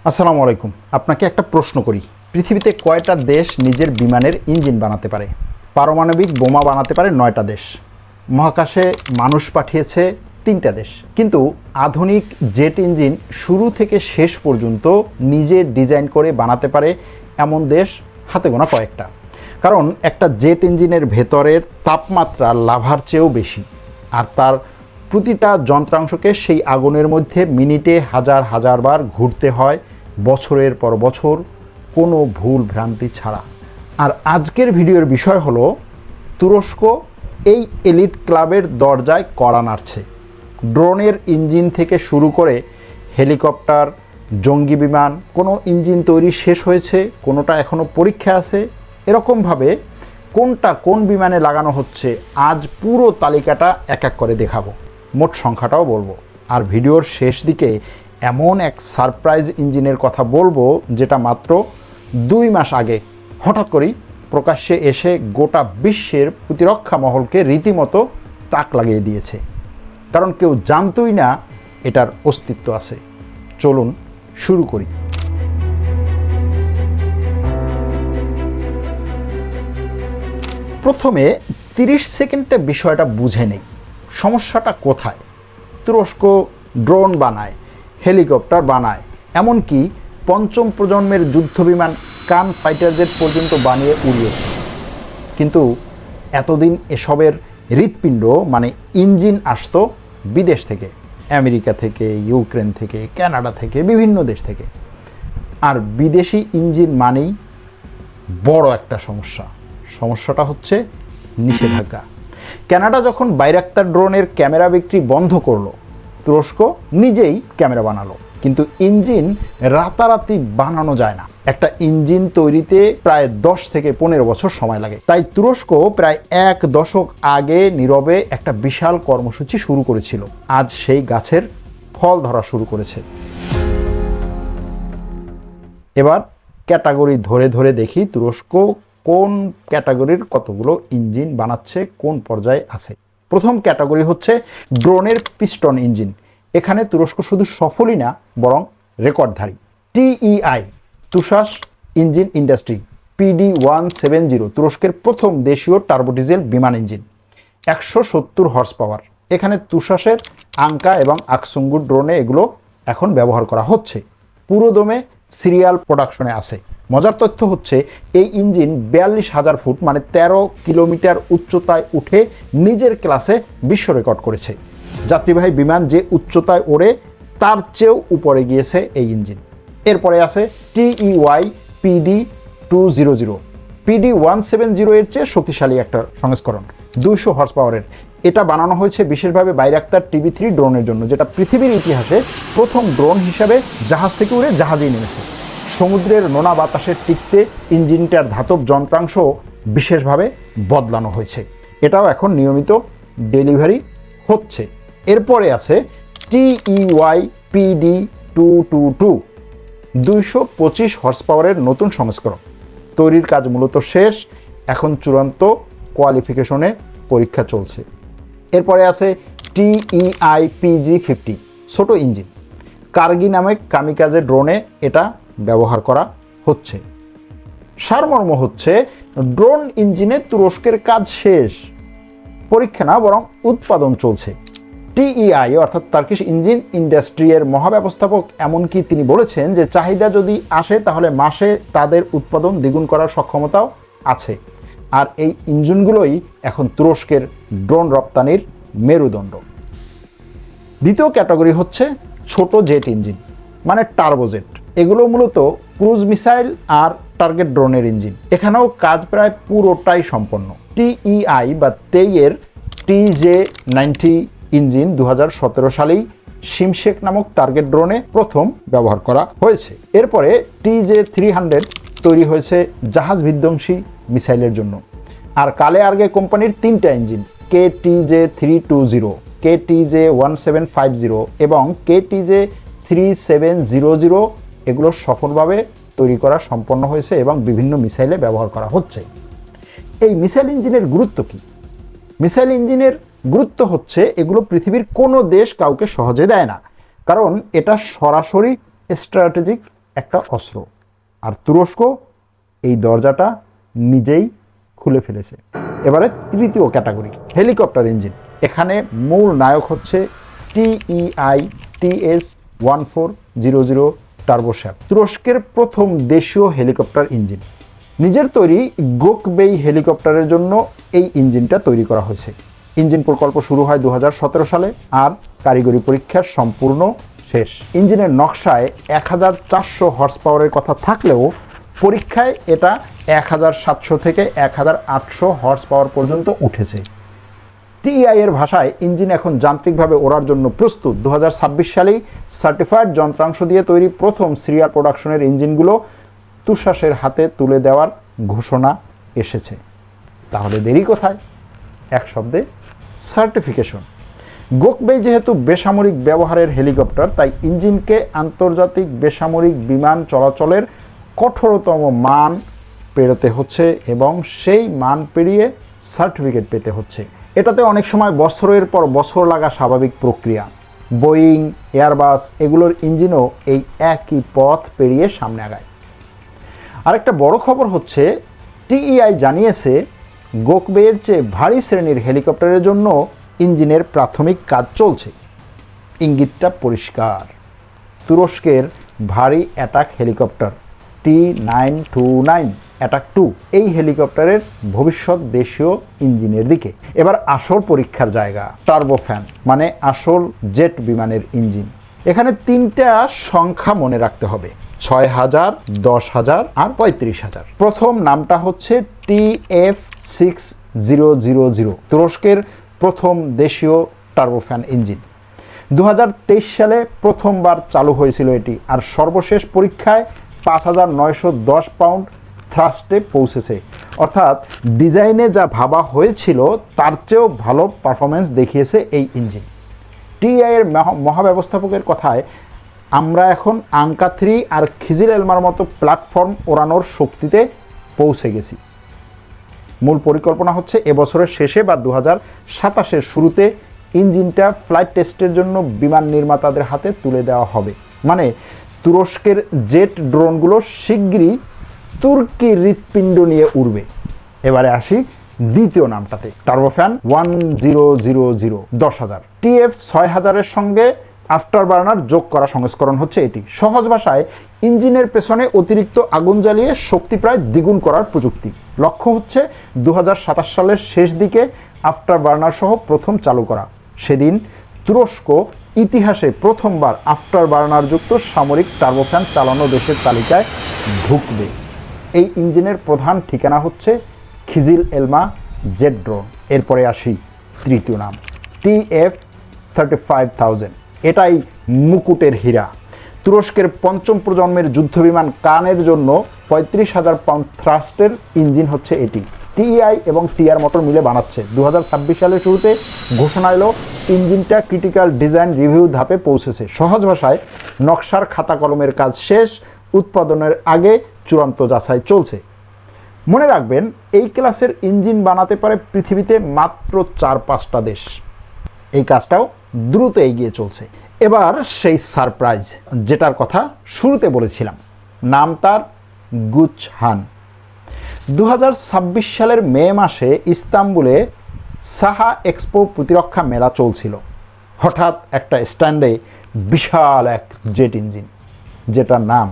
আসসালামু আলাইকুম। আপনাকে একটা প্রশ্ন করি, পৃথিবীতে কয়টা দেশ নিজের বিমানের ইঞ্জিন বানাতে পারে? পারমাণবিক বোমা বানাতে পারে 9টা দেশ, মহাকাশে মানুষ পাঠিয়েছে 3টা দেশ, কিন্তু আধুনিক জেট ইঞ্জিন শুরু থেকে শেষ পর্যন্ত নিজে ডিজাইন করে বানাতে পারে এমন দেশ হাতে গোনা কয়েকটা। কারণ একটা জেট ইঞ্জিনের ভেতরের তাপমাত্রা লাভার চেয়েও বেশি, আর তার প্রতিটা যন্ত্রাংশকে সেই আগুনের মধ্যে মিনিটে হাজার হাজার বার ঘুরতে হয় বছরের পর বছর, কোনো ভুল ভ্রান্তি ছাড়া। আর আজকের ভিডিওর বিষয় হলো তুরস্ক এই এলিট ক্লাবের দরজায় কড়া নাড়ছে। ড্রোনের ইঞ্জিন থেকে শুরু করে হেলিকপ্টার, জঙ্গি বিমান, কোনো ইঞ্জিন তৈরি শেষ হয়েছে, কোনোটা এখনও পরীক্ষা আছে। এরকমভাবে কোনটা কোন বিমানে লাগানো হচ্ছে আজ পুরো তালিকাটা এক এক করে দেখাবো, মোট সংখ্যাটাও বলবো। আর ভিডিওর শেষ দিকে এমন এক সারপ্রাইজ ইঞ্জিনের কথা বলবো যেটা মাত্র 2 মাস আগে হঠাৎ করেই প্রকাশ্যে এসে গোটা বিশ্বের প্রতিরক্ষা মহলকে রীতিমতো তাক লাগিয়ে দিয়েছে, কারণ কেউ জানতই না এটার অস্তিত্ব আছে। চলুন শুরু করি। প্রথমে 30 সেকেন্ডে বিষয়টা বুঝে নেই, সমস্যাটা কোথায়। তুরস্ক ড্রোন বানায়, হেলিকপ্টার বানায়, এমনকি 5ম প্রজন্মের যুদ্ধবিমান কান ফাইটার জেট পর্যন্ত বানিয়ে উড়িয়েছে, কিন্তু এতদিন এসবের হৃৎপিণ্ড মানে ইঞ্জিন আসতো বিদেশ থেকে, আমেরিকা থেকে, ইউক্রেন থেকে, কানাডা থেকে, বিভিন্ন দেশ থেকে। আর বিদেশি ইঞ্জিন মানেই বড় একটা সমস্যাটা হচ্ছে নিষেধাজ্ঞা। কানাডা যখন বাইরাক্তার ড্রোনের ক্যামেরা বিক্রি বন্ধ করলো, তুরস্ক নিজেই ক্যামেরা বানালো, কিন্তু ইঞ্জিন রাতারাতি বানানো যায় না। একটা ইঞ্জিন তৈরিতে প্রায় 10 থেকে 15 বছর সময় লাগে। তাই তুরস্ক প্রায় 1 দশক আগে নীরবে একটা বিশাল কর্মসূচি শুরু করেছিল। আজ সেই গাছের ফল ধরা শুরু করেছে। এবার ক্যাটাগরি ধরে ধরে দেখি তুরস্ক কোন ক্যাটাগরির কতগুলো ইঞ্জিন বানাচ্ছে, কোন পর্যায়ে আছে। প্রথম ক্যাটাগরি হচ্ছে ড্রোনের পিস্টন ইঞ্জিন। এখানে তুরস্ক শুধু সফলই না, বরং রেকর্ডধারী। টিইআই তুষাস ইঞ্জিন ইন্ডাস্ট্রি PD-170 তুরস্কের প্রথম দেশীয় টার্বোডিজেল বিমান ইঞ্জিন, 170 হর্স পাওয়ার। এখানে তুষাসের আঙ্কা এবং আকসুঙ্গু ড্রোনে এগুলো এখন ব্যবহার করা হচ্ছে, পুরোদমে সিরিয়াল প্রোডাকশনে আছে। মজার তথ্য হচ্ছে এই ইঞ্জিন 42,000 ফুট মানে 13 কিলোমিটার উচ্চতায় উঠে নিজের ক্লাসে বিশ্ব রেকর্ড করেছে। যাত্রীবাহী বিমান যে উচ্চতায় ওড়ে তার চেয়েও উপরে গিয়েছে এই ইঞ্জিন। এরপরে আছে TEY PD-200। PD-170 এর চেয়ে শক্তিশালী একটা সংস্করণ, 200 হর্স পাওয়ারের। এটা বানানো হয়েছে বিশেষভাবে বাইরাক্তার TB3 ড্রোনের জন্য, যেটা পৃথিবীর ইতিহাসে প্রথম ড্রোন হিসাবে জাহাজ থেকে উড়ে জাহাজেই নেমেছে। সমুদ্রের নোনা বাতাসে টিকতে ইঞ্জিনটার ধাতব যন্ত্রাংশ বিশেষভাবে বদলানো হয়েছে। এটাও এখন নিয়মিত ডেলিভারি হচ্ছে। এরপরে আছে TEY PD-222, 225 হর্স পাওয়ারের নতুন সংস্করণ। তৈরির কাজ মূলত শেষ, এখন চূড়ান্ত কোয়ালিফিকেশনে পরীক্ষা চলছে। এরপরে আছে TEI PG-50, ছোট ইঞ্জিন। কার্গি নামে কামিকাজে ড্রোনে এটা ব্যবহার করা হচ্ছে। সারমর্ম হচ্ছে ড্রোন ইঞ্জিনে তুরস্কের কাজ শেষ, পরীক্ষা না বরং উৎপাদন চলছে। TEI অর্থাৎ টার্কিশ ইঞ্জিন ইন্ডাস্ট্রি এর মহাব্যবস্থাপক এমনকি তিনি বলেছেন যে চাহিদা যদি আসে তাহলে মাসে তাদের উৎপাদন দ্বিগুণ করার সক্ষমতাও আছে। আর এই ইঞ্জিনগুলোই এখন তুরস্কের ড্রোন রপ্তানির মেরুদণ্ড। দ্বিতীয় ক্যাটাগরি হচ্ছে ছোট জেট ইঞ্জিন মানে টার্বোজেট। এগুলো মূলত ক্রুজ মিসাইল আর টার্গেট ড্রোনের ইঞ্জিন। এখানেও কাজ প্রায় পুরোটাই সম্পন্ন। TEI বা তেইয়ের TJ-90 ইঞ্জিন 2017 সালেই শিমশেক নামক টার্গেট ড্রোনে প্রথম ব্যবহার করা হয়েছে। এরপরে TJ-300 তৈরি হয়েছে জাহাজ বিধ্বংসী মিসাইলের জন্য। আর কালে আর্গে কোম্পানির 3টা ইঞ্জিন KTJ-320, KTJ-1750 এবং KTJ-3700 এগুলো সফলভাবে তৈরি করা সম্পন্ন হয়েছে এবং বিভিন্ন মিসাইলে ব্যবহার করা হচ্ছে। এই মিসাইল ইঞ্জিনের গুরুত্ব কি? মিসাইল ইঞ্জিনের গুরুত্ব হচ্ছে এগুলো পৃথিবীর কোনো দেশ কাউকে সহজে দেয় না, কারণ এটা সরাসরি স্ট্র্যাটেজিক একটা অস্ত্র, আর তুরস্ক এই দরজাটা নিজেই খুলে ফেলেছে। এবারে তৃতীয় ক্যাটাগরি, হেলিকপ্টার ইঞ্জিন। এখানে মূল নায়ক হচ্ছে TEI TS1400 টার্বোশ্যাফট, তুরস্কের প্রথম দেশীয় হেলিকপ্টার ইঞ্জিন। নিজের তৈরি গোকবেই হেলিকপ্টারের জন্য এই ইঞ্জিনটা তৈরি করা হয়েছে। ইঞ্জিন প্রকল্প শুরু হয় 2017 সালে, আর কারিগরি পরীক্ষা সম্পূর্ণ শেষ। ইঞ্জিনের নকশায় 1400 হর্স পাওয়ারের কথা থাকলেও পরীক্ষায় এটা 1700 থেকে 1800 হর্স পাওয়ার পর্যন্ত উঠেছে। TEI এর ভাষায় ইঞ্জিন এখন যান্ত্রিকভাবে ওড়ার জন্য প্রস্তুত। 2026 সালেই সার্টিফাইড যন্ত্রাংশ দিয়ে তৈরি প্রথম সিরিয়াল প্রোডাকশনের ইঞ্জিনগুলো তুষাসের হাতে তুলে দেওয়ার ঘোষণা এসেছে। তাহলে দেরি কোথায়? এক শব্দে, সার্টিফিকেশন। গোকবেই যেহেতু বেসামরিক ব্যবহারের হেলিকপ্টার, তাই ইঞ্জিনকে আন্তর্জাতিক বেসামরিক বিমান চলাচলের কঠোরতম মান পেরোতে হচ্ছে এবং সেই মান পেরিয়ে সার্টিফিকেট পেতে হচ্ছে। এটাতে অনেক সময় বছরের পর বছর লাগা স্বাভাবিক প্রক্রিয়া। বোয়িং, এয়ারবাস এগুলোর ইঞ্জিনও এই একই পথ পেরিয়ে সামনে আগায়। আরেকটা বড় খবর হচ্ছে, TEI জানিয়েছে গোকবেইয়ের চেয়ে ভারী শ্রেণীর হেলিকপ্টারের জন্য ইঞ্জিনের প্রাথমিক কাজ চলছে। ইঙ্গিতটা পরিষ্কার, তুরস্কের ভারী অ্যাটাক হেলিকপ্টার T929 অ্যাটাক 2 এই হেলিকপ্টারের ভবিষ্যৎ দেশীয় ইঞ্জিনের দিকে। এবার আসল পরীক্ষার জায়গা, টার্বোফ্যান মানে আসল জেট বিমানের ইঞ্জিন। এখানে তিনটা সংখ্যা মনে রাখতে হবে, 6000, 10,000 আর 35,000। প্রথম নামটা হচ্ছে TF6000, তুরস্কের প্রথম দেশীয় টার্বোফ্যান ইঞ্জিন। 2023 সালে প্রথমবার চালু হয়েছিল এটি, আর সর্বশেষ পরীক্ষায় 5910 পাউন্ড থ্রাস্টে পৌঁছেছে। অর্থাৎ ডিজাইনে যা ভাবা হয়েছিল তার চেয়েও ভালো পারফরমেন্স দেখিয়েছে এই ইঞ্জিন। TEI এর মহাব্যবস্থাপকের কথায়, আমরা এখন আঙ্কা 3 আর খিজিল এলমার মতো প্ল্যাটফর্ম ওড়ানোর শক্তিতে পৌঁছে গেছি। মূল পরিকল্পনা হচ্ছে এবছরের শেষে বা 2027-এর শুরুতে ইঞ্জিনটা ফ্লাইট টেস্টের জন্য বিমান নির্মাতাদের হাতে তুলে দেওয়া হবে। মানে তুরস্কের জেট ড্রোনগুলো শিগগিরই তুর্কি হৃৎপিণ্ড নিয়ে উড়বে। এবারে আসি দ্বিতীয় নামটাতে, টার্বোফ্যান 1000, 10,000। TF6000-এর সঙ্গে আফটার বার্নার যোগ করা সংস্করণ হচ্ছে এটি। সহজ ভাষায়, ইঞ্জিনের পেছনে অতিরিক্ত আগুন জ্বালিয়ে শক্তি প্রায় দ্বিগুণ করার প্রযুক্তি। লক্ষ্য হচ্ছে 2027 সালের শেষ দিকে আফটার বার্নার সহ প্রথম চালু করা। সেদিন তুরস্ক ইতিহাসে প্রথমবার আফটার বার্নার যুক্ত সামরিক টার্বোফ্যান চালানো দেশের তালিকায় ঢুকবে। এই ইঞ্জিনের প্রধান ঠিকানা হচ্ছে খিজিল এলমা জেট ড্রোন। এরপরে আসি তৃতীয় নাম, TF35000। এটাই মুকুটের হীরা। তুরস্কের পঞ্চম প্রজন্মের যুদ্ধবিমান কানের জন্য 35,000 পাউন্ড থ্রাস্টের ইঞ্জিন হচ্ছে এটি। TEI এবং TR মোটর মিলে বানাচ্ছে। 2026 সালের শুরুতে ঘোষণা এলো ইঞ্জিনটা ক্রিটিক্যাল ডিজাইন রিভিউ ধাপে পৌঁছেছে। সহজ ভাষায়, নকশার খাতা কলমের কাজ শেষ, উৎপাদনের আগে চূড়ান্ত যাচাই চলছে। মনে রাখবেন, এই ক্লাসের ইঞ্জিন বানাতে পারে পৃথিবীতে মাত্র 4-5টা দেশ। এই কাজটাও দ্রুত এগিয়ে চলছে। এবার সেই সারপ্রাইজ যেটার কথা শুরুতে বলেছিলাম, নাম তার গুচহান। 2026 সালের মে মাসে ইস্তাম্বুলে সাহা এক্সপো প্রতিরক্ষা মেলা চলছিল। হঠাৎ একটা স্ট্যান্ডে বিশাল এক জেট ইঞ্জিন, যেটার নাম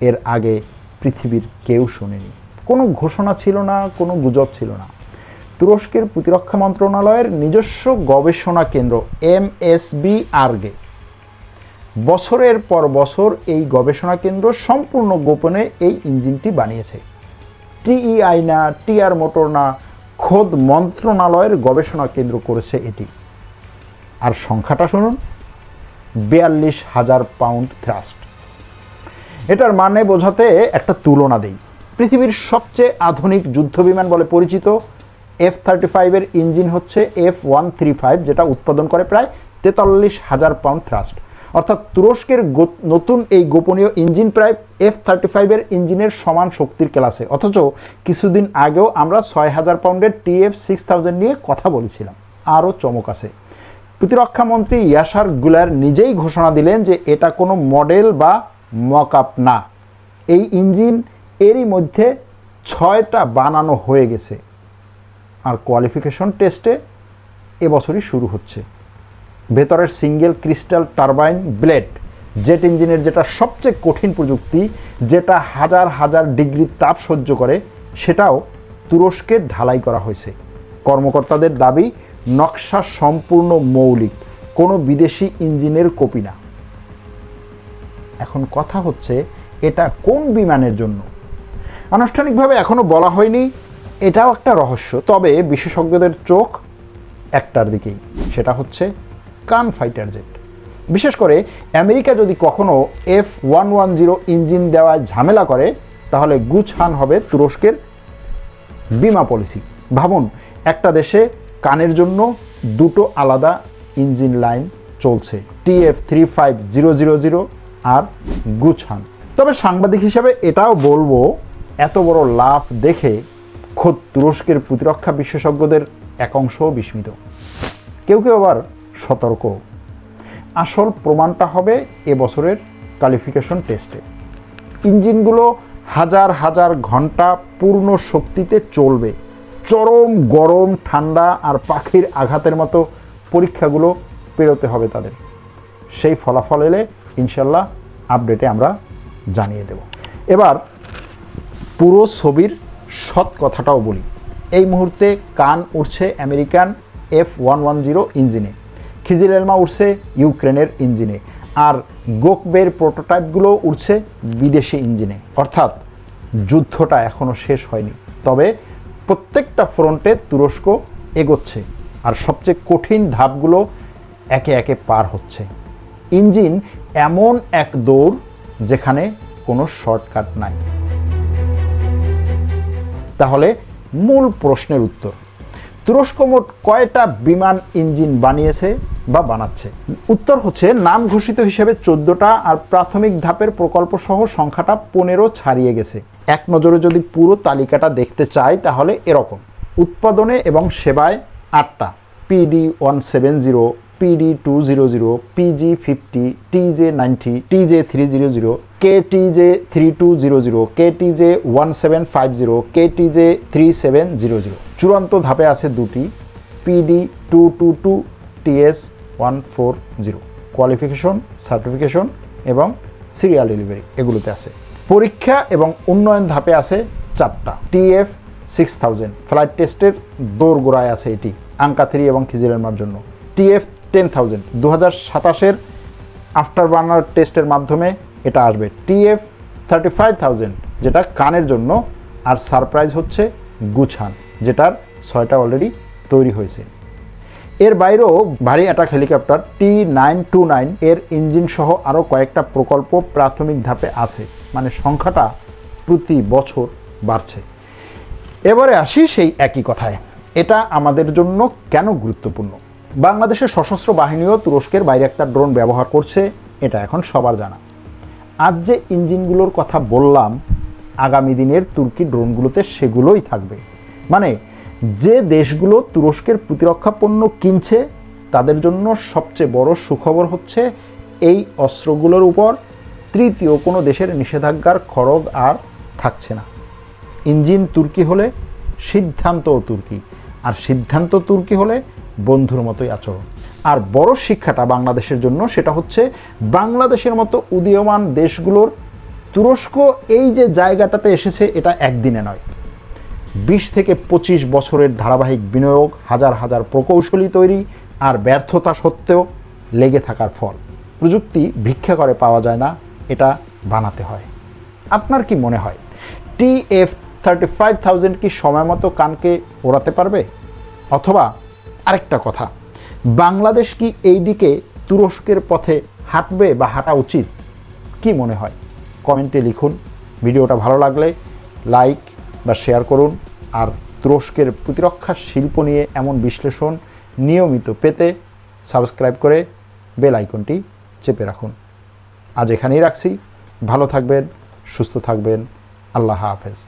এর আগে পৃথিবীর কেউ শোনেনি। কোনো ঘোষণা ছিল না, কোনো গুজব ছিল না। তুরস্কের প্রতিরক্ষা মন্ত্রণালয়ের নিজস্ব গবেষণা কেন্দ্র MSB আর্গে বছরের পর বছর এই গবেষণা কেন্দ্র সম্পূর্ণ গোপনে এই ইঞ্জিনটি বানিয়েছে। TEI না, TR মোটর না, খোদ মন্ত্রণালয়ের গবেষণা কেন্দ্র করেছে এটি। আর সংখ্যাটা শুনুন, 42,000 পাউন্ড থ্রাস্ট। এটার মানে বোঝাতে একটা তুলনা দেই। পৃথিবীর সবচেয়ে আধুনিক যুদ্ধবিমান বলে পরিচিত F-35 এর ইঞ্জিন হচ্ছে F135, যেটা উৎপাদন করে প্রায় 43,000 পাউন্ড থ্রাস্ট। অর্থাৎ তুরস্কের নতুন এই গোপনীয় ইঞ্জিন প্রায় F-35 এর ইঞ্জিনের সমান শক্তির ক্লাসে। অথচ কিছুদিন আগেও আমরা 6,000 পাউন্ডের TF6000 নিয়ে কথা বলেছিলাম। আরও চমক আছে, প্রতিরক্ষা মন্ত্রী ইয়াসার গুলার নিজেই ঘোষণা দিলেন যে এটা কোনো মডেল বা মক আপ না, এই ইঞ্জিন এরই মধ্যে 6টা বানানো হয়ে গেছে, আর কোয়ালিফিকেশন টেস্টে এবছরই শুরু হচ্ছে। ভেতরের single crystal turbine blade jet ইঞ্জিনের, যেটা সবচেয়ে কঠিন প্রযুক্তি, যেটা হাজার হাজার ডিগ্রি তাপ সহ্য করে, সেটাও তুরস্কে ঢালাই করা হয়েছে। কর্মকর্তাদের দাবি নকশা সম্পূর্ণ মৌলিক, কোনো বিদেশি ইঞ্জিনের কপি না। এখন কথা হচ্ছে এটা কোন বিমানের জন্য? আনুষ্ঠানিকভাবে এখনও বলা হয়নি, এটাও একটা রহস্য। তবে বিশেষজ্ঞদের চোখ একটার দিকেই, সেটা হচ্ছে কান ফাইটার জেট। বিশেষ করে আমেরিকা যদি কখনো F110 ইঞ্জিন দেওয়ায় ঝামেলা করে, তাহলে গুছহান হবে তুরস্কের বিমা পলিসি। ভাবুন, একটা দেশে কানের জন্য দুটো আলাদা ইঞ্জিন লাইন চলছে, TF35000 আর গুছহান। তবে সাংবাদিক হিসাবে এটাও বলবো, এত বড় লাভ দেখে খোদ তুরস্কের প্রতিরক্ষা বিশেষজ্ঞদের এক অংশও বিস্মিত, কেউ কেউ আবার সতর্ক। আসল প্রমাণটা হবে এবছরের কোয়ালিফিকেশন টেস্টে। ইঞ্জিনগুলো হাজার হাজার ঘন্টা পূর্ণ শক্তিতে চলবে, চরম গরম, ঠান্ডা আর পাখির আঘাতের মতো পরীক্ষাগুলো পেরোতে হবে তাদের। সেই ফলাফল এলে ইনশাল্লাহ আপডেটে আমরা জানিয়ে দেব। এবার পুরো ছবির সৎ কথাটাও বলি। এই মুহূর্তে কান উঠছে আমেরিকান F110 ইঞ্জিনে, খিজিল এলমা উঠছে ইউক্রেনের ইঞ্জিনে, আর গোকবের প্রোটোটাইপগুলো উঠছে বিদেশি ইঞ্জিনে। অর্থাৎ যুদ্ধটা এখনও শেষ হয়নি, তবে প্রত্যেকটা ফ্রন্টে তুরস্ক এগোচ্ছে, আর সবচেয়ে কঠিন ধাপগুলো একে একে পার হচ্ছে। ইঞ্জিন এমন এক দৌড় যেখানে কোনো শর্টকাট নাই। তাহলে মূল প্রশ্নের উত্তর, তুরস্ক মোট কয়টা বিমান ইঞ্জিন বানিয়েছে বা বানাচ্ছে? উত্তর হচ্ছে নাম ঘোষিত হিসেবে 14টা, আর প্রাথমিক ধাপের প্রকল্প সহ সংখ্যাটা 15 ছাড়িয়ে গেছে। এক নজরে যদি পুরো তালিকাটা দেখতে চাই তাহলে এরকম: উৎপাদনে এবং সেবায় 8টা, PD170, PD200, PG50, TJ90, TJ300, KTJ3200, KTJ1750, KTJ3700। চূড়ান্ত ধাপে আছে 2টি, PD222, TS140। কোয়ালিফিকেশন, সার্টিফিকেশন এবং সিরিয়াল ডেলিভারি এগুলোতে আছে। পরীক্ষা এবং উন্নয়ন ধাপে আছে 4টা, TF6000 ফ্লাইট টেস্টের দোরগোড়ায় আছে এটি আঙ্কা 3 এবং খিজিল এলমার জন্য। TF10000 2027-এর আফটার বার্নার টেস্টের মাধ্যমে এটা আসবে। TF35000 যেটা কানের জন্য, আর সারপ্রাইজ হচ্ছে গুছহান, যেটার 6টা অলরেডি তৈরি হয়েছে। এর বাইরেও ভারী অ্যাটাক হেলিকপ্টার T929 এর ইঞ্জিন সহ আরও কয়েকটা প্রকল্প প্রাথমিক ধাপে আছে, মানে সংখ্যাটা প্রতি বছর বাড়ছে। এবারে আসি সেই একই কথায়, এটা আমাদের জন্য কেন গুরুত্বপূর্ণ? বাংলাদেশের সশস্ত্র বাহিনীও তুরস্কের বাইরাক্তার ড্রোন ব্যবহার করছে, এটা এখন সবার জানা। আজ যে ইঞ্জিনগুলোর কথা বললাম, আগামী দিনের তুর্কি ড্রোনগুলোতে সেগুলোই থাকবে। মানে যে দেশগুলো তুরস্কের প্রতিরক্ষা পণ্য কিনছে তাদের জন্য সবচেয়ে বড় সুখবর হচ্ছে এই অস্ত্রগুলোর উপর তৃতীয় কোনো দেশের নিষেধাজ্ঞার খড়গ আর থাকছে না। ইঞ্জিন তুর্কি হলে সিদ্ধান্তও তুর্কি, আর সিদ্ধান্ত তুর্কি হলে বন্ধুর মতোই আচরণ। আর বড় শিক্ষাটা বাংলাদেশের জন্য, সেটা হচ্ছে বাংলাদেশের মতো উদীয়মান দেশগুলোর তুরস্ক এই যে জায়গাটাতে এসেছে এটা একদিনে নয়, 20 থেকে 25 বছরের ধারাবাহিক বিনিয়োগ, হাজার হাজার প্রকৌশলী তৈরি আর ব্যর্থতা সত্ত্বেও লেগে থাকার ফল। প্রযুক্তি ভিক্ষা করে পাওয়া যায় না, এটা বানাতে হয়। আপনার কি মনে হয় TF35000 কি সময় মতো কানকে ওড়াতে পারবে? অথবা আরেকটা কথা, বাংলাদেশ কি এই দিকে তুরস্কের পথে হাঁটবে বা হাঁটা উচিত? কি মনে হয় কমেন্টে লিখুন। ভিডিওটা ভালো লাগলে লাইক বা শেয়ার করুন, আর তুরস্কের প্রতিরক্ষা শিল্প নিয়ে এমন বিশ্লেষণ নিয়মিত পেতে সাবস্ক্রাইব করে বেল আইকনটি চেপে রাখুন। আজ এখানেই রাখছি, ভালো থাকবেন, সুস্থ থাকবেন, আল্লাহ হাফেজ।